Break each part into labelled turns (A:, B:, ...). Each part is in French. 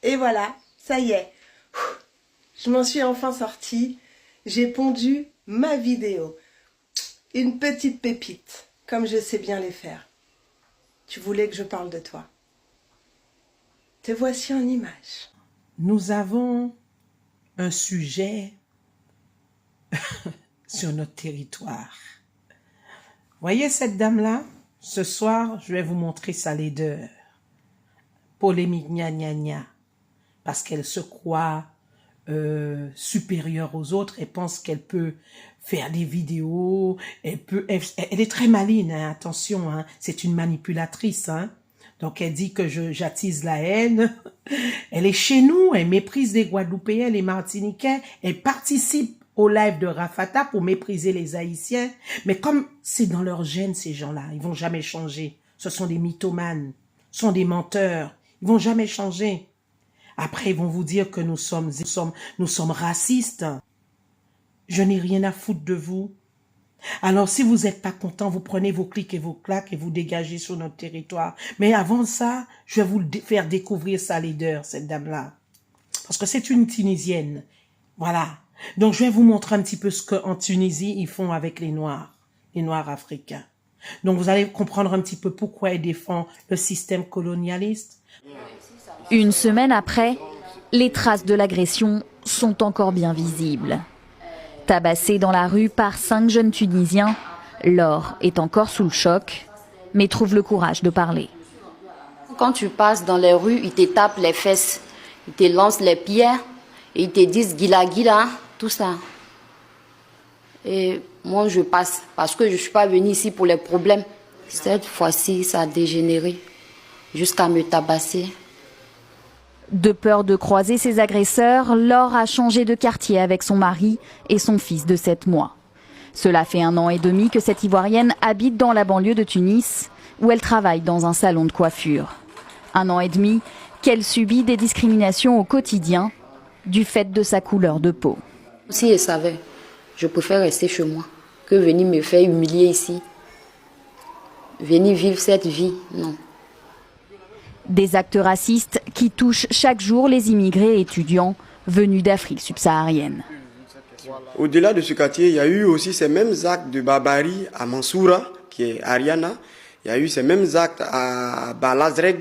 A: Et voilà, ça y est. Je m'en suis enfin sortie. J'ai pondu ma vidéo. Une petite pépite, comme je sais bien les faire. Tu voulais que je parle de toi. Te voici en image. Nous avons un sujet sur notre territoire. Voyez cette dame-là? Ce soir, je vais vous montrer sa laideur. Polémique gna gna gna. Parce qu'elle se croit supérieure aux autres et pense qu'elle peut faire des vidéos. Elle est très maligne, hein, attention, hein, c'est une manipulatrice. Hein. Donc elle dit que j'attise la haine. Elle est chez nous, elle méprise les Guadeloupéens, les Martiniquais. Elle participe au live de Rafata pour mépriser les Haïtiens. Mais comme c'est dans leur gène, ces gens-là, ils vont jamais changer. Ce sont des mythomanes, ce sont des menteurs. Ils vont jamais changer. Après, ils vont vous dire que nous sommes racistes. Je n'ai rien à foutre de vous. Alors, si vous n'êtes pas content, vous prenez vos clics et vos claques et vous dégagez sur notre territoire. Mais avant ça, je vais vous faire découvrir sa laideur, cette dame-là. Parce que c'est une Tunisienne. Voilà. Donc, je vais vous montrer un petit peu ce qu'en Tunisie, ils font avec les Noirs africains. Donc, vous allez comprendre un petit peu pourquoi elle défend le système colonialiste.
B: Une semaine après, les traces de l'agression sont encore bien visibles. Tabassée dans la rue par 5 jeunes Tunisiens, Laure est encore sous le choc, mais trouve le courage de parler.
C: Quand tu passes dans les rues, ils te tapent les fesses, ils te lancent les pierres, et ils te disent « Gila, Gila », tout ça. Et moi, je passe, parce que je ne suis pas venue ici pour les problèmes. Cette fois-ci, ça a dégénéré, jusqu'à me tabasser.
B: De peur de croiser ses agresseurs, Laure a changé de quartier avec son mari et son fils de 7 mois. Cela fait 1 an et demi que cette Ivoirienne habite dans la banlieue de Tunis, où elle travaille dans un salon de coiffure. 1 an et demi qu'elle subit des discriminations au quotidien du fait de sa couleur de peau.
C: Si elle savait, je préfère rester chez moi que venir me faire humilier ici. Venir vivre cette vie, non.
B: Des actes racistes qui touchent chaque jour les immigrés et étudiants venus d'Afrique subsaharienne.
D: Au-delà de ce quartier, il y a eu aussi ces mêmes actes de barbarie à Mansoura, qui est Ariana. Il y a eu ces mêmes actes à Balazreg.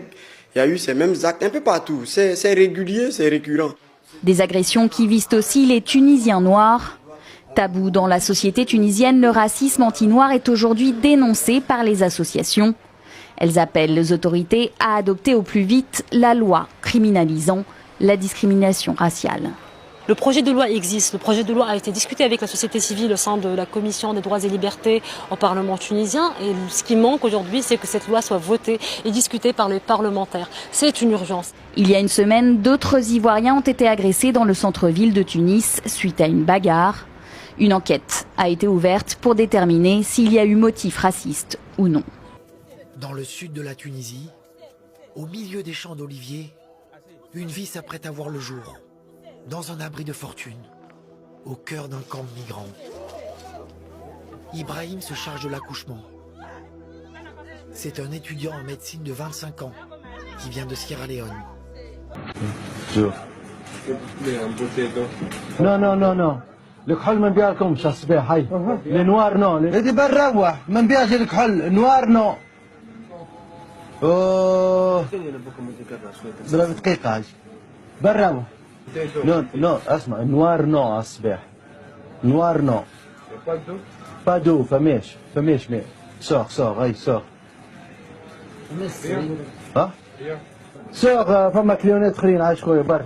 D: Il y a eu ces mêmes actes un peu partout. C'est régulier, c'est récurrent.
B: Des agressions qui visent aussi les Tunisiens noirs. Tabou dans la société tunisienne, le racisme anti-noir est aujourd'hui dénoncé par les associations. Elles appellent les autorités à adopter au plus vite la loi criminalisant la discrimination raciale.
E: Le projet de loi existe. Le projet de loi a été discuté avec la société civile au sein de la Commission des droits et libertés au Parlement tunisien. Et ce qui manque aujourd'hui, c'est que cette loi soit votée et discutée par les parlementaires. C'est une urgence.
B: Il y a 1 semaine, d'autres Ivoiriens ont été agressés dans le centre-ville de Tunis suite à une bagarre. Une enquête a été ouverte pour déterminer s'il y a eu motif raciste ou non.
F: Dans le sud de la Tunisie, au milieu des champs d'oliviers, une vie s'apprête à voir le jour, dans un abri de fortune, au cœur d'un camp de migrants. Ibrahim se charge de l'accouchement. C'est un étudiant en médecine de 25 ans qui vient de Sierra Leone.
G: Non, non, non, non. الكحول ما نبيعلكمش الصباح هاي النوار نو هذه بنروح ما نبيعش الكحول النوار نو اوه دقيقة هاي بنروح نو نو اسمع النوار نو الصباح نوار نو بادو فماش ماء سوغ هاي سوغ ها سوغ فما كليونات اخرين عايش خويا برك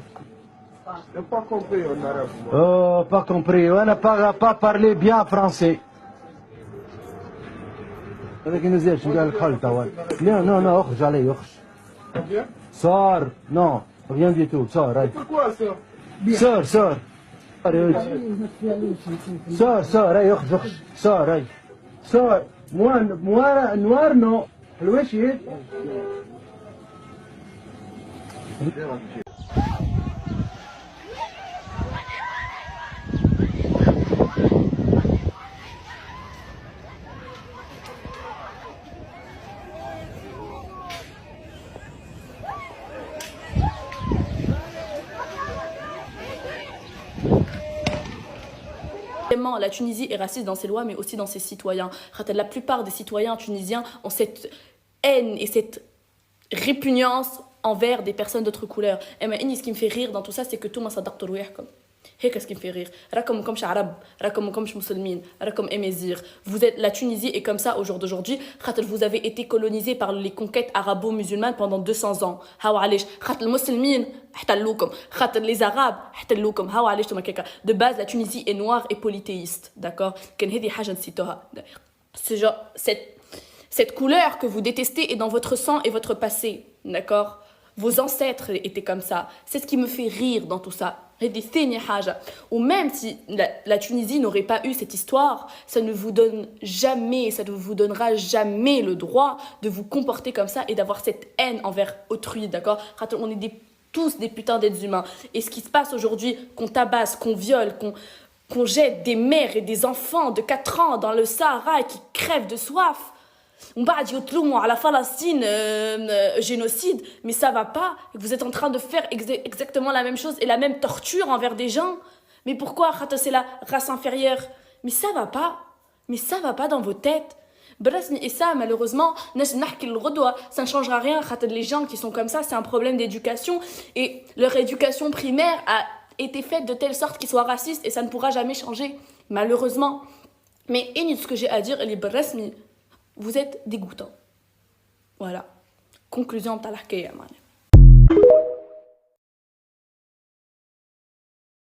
G: Oh, pas compris. On n'a pas parlé bien français. Non, non, non, اخرج علي اخرج. صار non, rien du tout. صار. Pourquoi ça? صار. صار هاي اخرج. صار هاي. صار. نوار نو. الوش هيك.
H: Vraiment, la Tunisie est raciste dans ses lois, mais aussi dans ses citoyens. La plupart des citoyens tunisiens ont cette haine et cette répugnance envers des personnes d'autres couleurs. Et ce qui me fait rire dans tout ça, c'est que tout le monde s'adapte au comme. Qu'est-ce qui me fait rire? Rakom arab, rakom musulmane, rakom émezir. Vous êtes la Tunisie est comme ça au jour d'aujourd'hui. Vous avez été colonisé par les conquêtes arabo-musulmanes pendant 200 ans. Les musulmans les arabes de base la Tunisie est noire et polythéiste, d'accord? C'est genre cette couleur que vous détestez est dans votre sang et votre passé, d'accord? Vos ancêtres étaient comme ça. C'est ce qui me fait rire dans tout ça. Ou même si la Tunisie n'aurait pas eu cette histoire, ça ne vous donnera jamais le droit de vous comporter comme ça et d'avoir cette haine envers autrui, d'accord? On est tous des putains d'êtres humains. Et ce qui se passe aujourd'hui, qu'on tabasse, qu'on viole, qu'on jette des mères et des enfants de 4 ans dans le Sahara et qui crèvent de soif, on va dire à la Palestine génocide, mais ça va pas. Vous êtes en train de faire exactement la même chose et la même torture envers des gens. Mais pourquoi? C'est la race inférieure. Mais ça va pas dans vos têtes. Et ça, malheureusement, ça ne changera rien. Les gens qui sont comme ça, c'est un problème d'éducation. Et leur éducation primaire a été faite de telle sorte qu'ils soient racistes et ça ne pourra jamais changer, malheureusement. Mais ce que j'ai à dire, vous êtes dégoûtants. Voilà. Conclusion de la